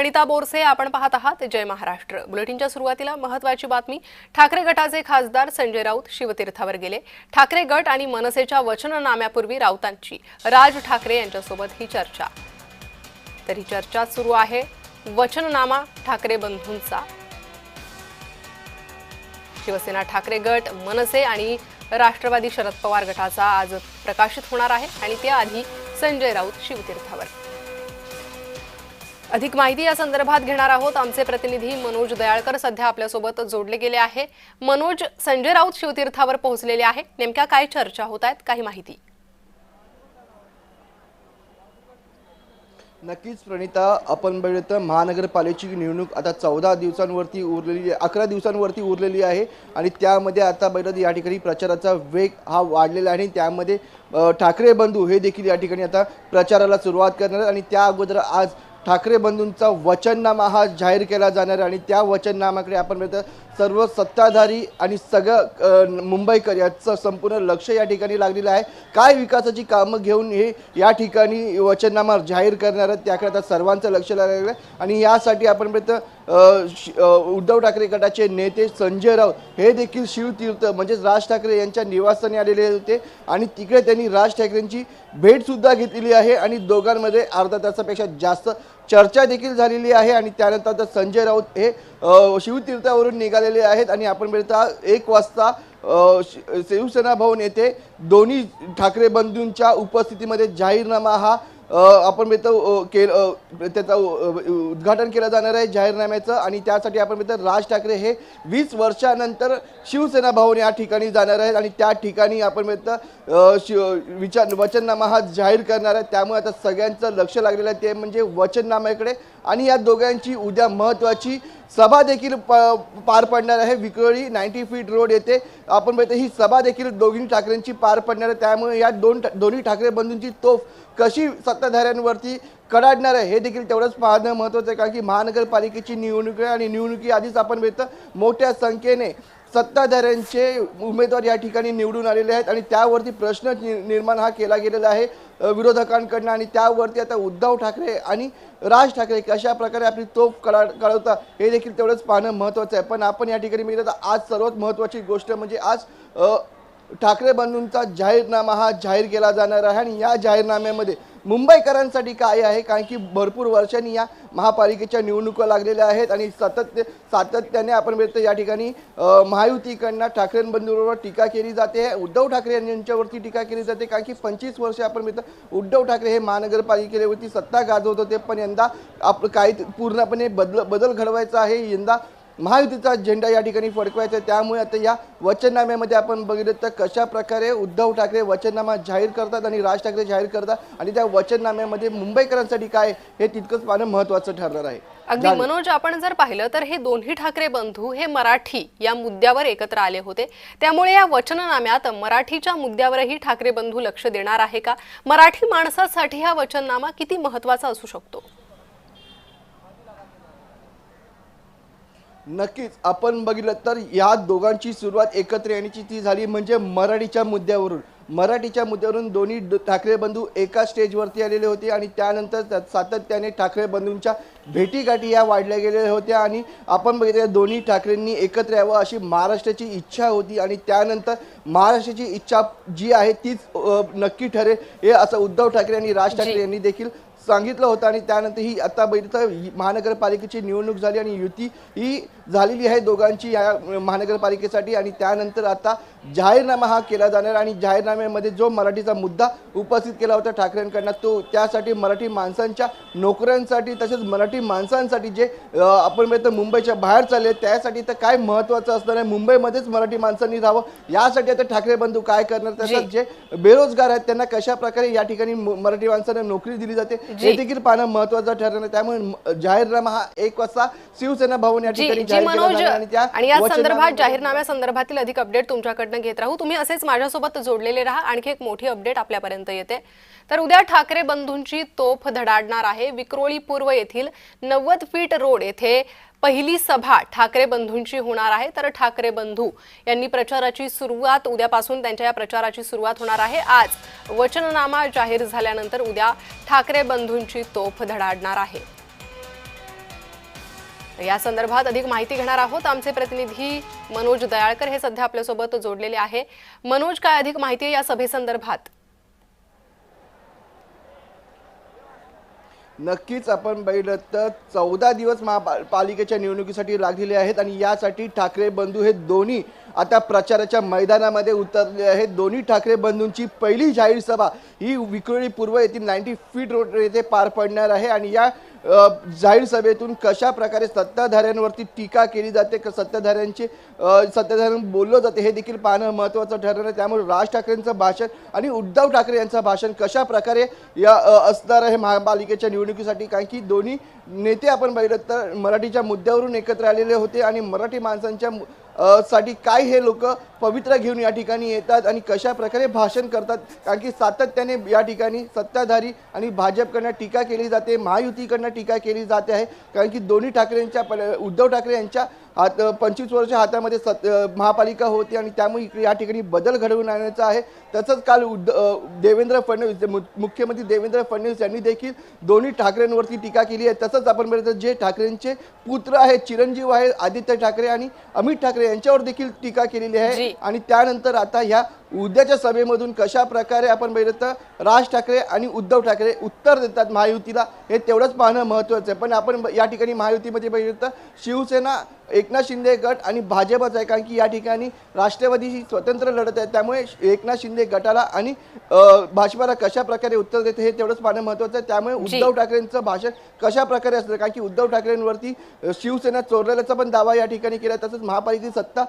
प्रणिता बोरसे, आपण पाहत आहात जय महाराष्ट्र। बुलेटिनच्या सुरुवातीला महत्त्वाची बातमी। ठाकरे गटाचे खासदार संजय राऊत शिवतीर्थावर गेले। ठाकरे गट आणि मनसेच्या वचननाम्यापूर्वी राऊतांची राज ठाकरे यांच्यासोबत ही चर्चा। तर ही चर्चा सुरू आहे वचननामा ठाकरे बंधूंचा। शिवसेना ठाकरे गट, मनसे आणि राष्ट्रवादी शरद पवार गटाचा आज प्रकाशित होणार आहे आणि त्याआधी संजय राऊत शिवतीर्थावर। अधिक माहिती या संदर्भात घेणार आहोत। आमचे प्रतिनिधी मनोज दयाळकर सध्या आपल्यासोबत जोडले गेले आहे। मनोज, संजय राऊत शिवतीर्थावर पोहोचलेले आहे, नेमक्या काय चर्चा होत आहेत, काही माहिती? नक्कीच प्रणिता, आपण बघितलं महानगरपालिकेची निवडणूक आता 14 दिवसांवरती उरलेली आहे, 11 दिवसांवरती उरलेली आहे आणि त्यामध्ये आता बघितलं या ठिकाणी प्रचाराचा वेग हा वाढलेला आहे आणि त्यामध्ये ठाकरे बंधू हे देखील या ठिकाणी आता प्रचाराला सुरुवात करणार आणि त्या अगोदर आज ठाकरे बंधूंचा वचननामा हा जाहीर केला जाणार आणि त्या वचननामाकडे आपण बघितलं सर्व सत्ताधारी आणि सगळं मुंबईकर याचं संपूर्ण लक्ष या ठिकाणी लागलेलं आहे। काय विकासाची कामं घेऊन हे या ठिकाणी वचननामा जाहीर करणार आहेत त्याकडे आता सर्वांचं लक्ष लागलेलं आहे आणि यासाठी आपण बघितलं उद्धव ठाकरे गटाचे नेते संजय राऊत हे देखील शिवतीर्थ म्हणजे राज ठाकरे यांच्या निवासस्थानी आलेले होते आणि तिकडे त्यांनी राज ठाकरेंची भेट सुद्धा घेतलेली आहे आणि दोघांमध्ये अर्धा तासापेक्षा जास्त चर्चा देखील झालेली आहे आणि त्यानंतर संजय राऊत हे शिवतीर्थावरून निघालेले आहेत आणि आपण बघता 1 वाजता शिवसेना भवन येथे दोन्ही ठाकरे बंधूंच्या उपस्थितीमध्ये जाहीरनामा हा आपण बघतो त्याचा उद्घाटन केलं जाणार आहे जाहीरनाम्याचं आणि त्यासाठी आपण बघतो राज ठाकरे हे 20 वर्षानंतर शिवसेना भवन या ठिकाणी जाणार आहेत आणि त्या ठिकाणी आपण बघतो वचननामा हा जाहीर करणार आहे। त्यामुळे आता सगळ्यांचं लक्ष लागलेलं आहे ते म्हणजे वचननाम्याकडे आणि या दोघांची उद्या महत्त्वाची सभा देखील पार पडणार आहे। विक्रोळी 90 फीट रोड येथे आपण बघतो ही सभा देखील दोन्ही ठाकरेंची पार पडणार आहे। त्यामुळे या दोन्ही ठाकरे बंधूंची तोफ कशी सत्ताधाऱ्यांवरती कडाडणार आहे हे देखील तेवढंच पाहणं महत्त्वाचं आहे, कारण की महानगरपालिकेची निवडणूक आहे आणि निवडणुकी आधीच आपण बघतो मोठ्या संख्येने सत्ताधाऱ्यांचे उमेदवार या ठिकाणी निवडून आलेले आहेत आणि त्यावरती प्रश्न निर्माण हा केला गेलेला आहे विरोधकांकडून आणि त्यावरती आता उद्धव ठाकरे आणि राज ठाकरे कशा प्रकारे आपली तोफ कळवता हे देखील तेवढंच पाहणं महत्त्वाचं आहे। पण आपण या ठिकाणी बघितलं तर आज सर्वात महत्त्वाची गोष्ट म्हणजे आज ठाकरे बंधूंचा जाहीरनामा हा जाहीर केला जाणार आहे आणि या जाहीरनाम्यामध्ये मुंबईकरांसाठी काय आहे, कारण की भरपूर वर्षांनी या महापालिकेच्या निवडणुका लागलेल्या आहेत आणि सातत्याने आपण बघतो या ठिकाणी महायुतीकडनं ठाकरे बंधूंवर टीका केली जाते, उद्धव ठाकरे यांच्यावरती टीका केली जाते, कारण की 25 वर्ष आपण बघतो उद्धव ठाकरे हे महानगरपालिकेवरती सत्ता गाजवत होते पण यंदा काही पूर्णपणे बदल घडवायचा आहे, यंदा महायुतीचा झेंडा या ठिकाणी फडकवायचा आहे। त्यामुळे आता या वचननाम्यामध्ये आपण बघितलं तर कशा प्रकारे उद्धव ठाकरे वचननामा जाहीर करतात आणि राज ठाकरे जाहीर करतात आणि त्या वचननाम्यामध्ये मुंबईकरांसाठी काय हे तितकंच पाहणं महत्त्वाचं ठरणार आहे। अगदी मनोज, आपण जर पाहिलं तर हे दोन्ही ठाकरे बंधू हे मराठी या मुद्द्यावर एकत्र आले होते, त्यामुळे या वचननाम्यात मराठीच्या मुद्द्यावरही ठाकरे बंधू लक्ष देणार आहे का? मराठी माणसासाठी हा वचननामा किती महत्त्वाचा असू शकतो? नक्कीच आपण बघितलं तर या दोघांची सुरुवात एकत्र येण्याची ती झाली म्हणजे मराठीच्या मुद्द्यावरून दोन्ही ठाकरे बंधू एका स्टेजवरती आलेले होते आणि त्यानंतर सातत्याने ठाकरे बंधूंच्या भेटीगाठी या वाढल्या गेलेल्या होत्या आणि आपण बघितलं दोन्ही ठाकरेंनी एकत्र यावं अशी महाराष्ट्राची इच्छा होती आणि त्यानंतर महाराष्ट्राची इच्छा जी आहे तीच नक्की ठरेल हे असं उद्धव ठाकरे आणि राज ठाकरे यांनी देखील सांगितलं होतं आणि त्यानंतर ही आता बघितलं महानगरपालिकेची निवडणूक झाली आणि युती ही झालेली आहे दोघांची या महानगरपालिकेसाठी आणि त्यानंतर आता जाहीरनामा हा केला जाणार आणि जाहीरनाम्यामध्ये जो मराठीचा मुद्दा उपस्थित केला होता ठाकरेंकडनं तो त्यासाठी मराठी माणसांच्या नोकऱ्यांसाठी तसेच मराठी माणसांसाठी जे आपण बघतो मुंबईच्या बाहेर चालले त्यासाठी तर काय महत्त्वाचं असणार आहे, मुंबईमध्येच मराठी माणसांनी राहावं यासाठी आता ठाकरे बंधू काय करणार, तसंच जे बेरोजगार आहेत त्यांना कशा प्रकारे या ठिकाणी मराठी माणसांना नोकरी दिली जाते हे देखील पाहणं महत्त्वाचं ठरणार आहे। त्यामुळे जाहीरनामा हा 1 वाजता शिवसेना भवन या ठिकाणी जाहीर केला जाणार आणि या संदर्भात जाहीरनाम्या संदर्भातील अधिक अपडेट तुमच्याकडनं घेत राहू। तुम्ही असेच माझ्यासोबत जोडलेले राहा। आणखी एक मोठी अपडेट आपल्यापर्यंत येते। तर उद्या ठाकरे बंधूंची तोफ धडाडणार आहे। विक्रोळी पूर्व येथील 90 फीट रोड येथे पहिली सभा ठाकरे बंधूंची होणार आहे। तर ठाकरे बंधू यांनी प्रचाराची सुरुवात उद्यापासून त्यांच्या या प्रचाराची सुरुवात होणार आहे। आज वचननामा जाहीर झाल्यानंतर उद्या ठाकरे बंधूंची तोफ धडाडणार आहे। या संदर्भात अधिक माहिती घेणार आहोत. आमचे प्रतिनिधी मनोज दयाळकर हे सध्या आपल्यासोबत जोडलेले आहे. मनोज, काय अधिक माहिती आहे या सभेसंदर्भात? नक्कीच आपण बघितलं तर 14 दिवस महापालिकेच्या निवडणुकीसाठी लागलेले आहेत आणि यासाठी ठाकरे बंधू हे दोन्ही आता प्रचाराच्या मैदानामध्ये उतरले आहेत. दोन्ही ठाकरे बंधूंची पहिली जाहीर सभा ही विक्रोळी पूर्व येथील 90 फीट रोड येथे पार पडणार आहे आणि या जाहीर सभेतून कशा प्रकारे सत्ताधाऱ्यांवरती टीका केली जाते, सत्ताधाऱ्यांना बोललं जाते हे देखील पाहणं महत्त्वाचं ठरणार आहे. त्यामुळे राज ठाकरेंचं भाषण आणि उद्धव ठाकरे यांचं भाषण कशा प्रकारे या असणार आहे महापालिकेच्या निवडणुकीसाठी, कारण की दोन्ही नेते आपण बघितलं तर मराठीच्या मुद्द्यावरून एकत्र आलेले होते आणि मराठी माणसांच्या साठी काय हे लोक पवित्र घेऊन या ठिकाणी येतात आणि कशा प्रकारे भाषण करतात, कारण की सातत्याने या ठिकाणी सत्ताधारी आणि भाजपकडनं टीका केली जाते, महायुतीकडनं टीका केली जाते आहे. कारण की दोन्ही ठाकरेंच्या उद्धव ठाकरे यांच्या 25 वर्ष हातामध्ये महापालिका होती आणि त्यामुळे या ठिकाणी बदल घडवून आणायचा आहे. तसंच काल देवेंद्र फडणवीस मुख्यमंत्री देवेंद्र फडणवीस यांनी देखील दोन्ही ठाकरेंवरती टीका केली आहे. तसंच आपण बघितलं जे ठाकरेंचे पुत्र आहेत, चिरंजीव आहेत आदित्य ठाकरे आणि अमित ठाकरे यांच्यावर देखील टीका केलेली आहे. आणि त्यानंतर आता ह्या उद्याच्या सभेमधून कशा प्रकारे आपण बघितलं तर राज ठाकरे आणि उद्धव ठाकरे उत्तर देतात महायुतीला हे तेवढंच पाहणं महत्त्वाचं आहे. पण आपण या ठिकाणी महायुतीमध्ये बघितलं तर शिवसेना, एकनाथ शिंदे गट आणि भाजपच आहे, कारण की या ठिकाणी राष्ट्रवादी ही स्वतंत्र लढत आहे. त्यामुळे एकनाथ शिंदे गटाला आणि भाजपाला कशा प्रकारे उत्तर देते हे तेवढंच पाहणं महत्त्वाचं आहे. त्यामुळे उद्धव ठाकरेंचं भाषण कशा प्रकारे असतं, कारण की उद्धव ठाकरेंवरती शिवसेना चोरलेल्याचा पण दावा या ठिकाणी केला. तसंच महापालिकेची सत्ता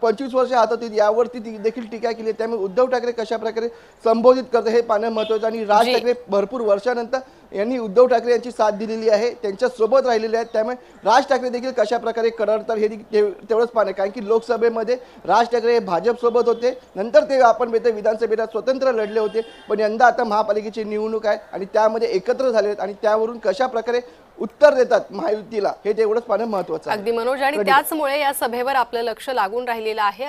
25 वर्ष हातात होती यावरती देखील टीका केली. त्यामुळे उद्धव ठाकरे कशा प्रकारे संबोधित करते हे पाहणं महत्त्वाचं. आणि राज ठाकरे भरपूर वर्षानंतर यांनी उद्धव ठाकरे यांची साथ दिलेली आहे, त्यांच्या सोबत राहिलेले आहेत. त्यामुळे राज ठाकरे देखील कशा प्रकारे कडतात हे तेवढंच पाहणं, कारण की लोकसभेमध्ये राज ठाकरे हे भाजपसोबत होते, नंतर ते आपण विधानसभेला स्वतंत्र लढले होते. पण यंदा आता महापालिकेची निवडणूक आहे आणि त्यामध्ये एकत्र झाले आहेत आणि त्यावरून कशा प्रकारे उत्तर देतात महायुतीला हे तेवढंच पाहणं महत्त्वाचं आहे. अगदी मनोज, आणि त्याचमुळे या सभेवर आपलं लक्ष लागून राहिलेलं आहे.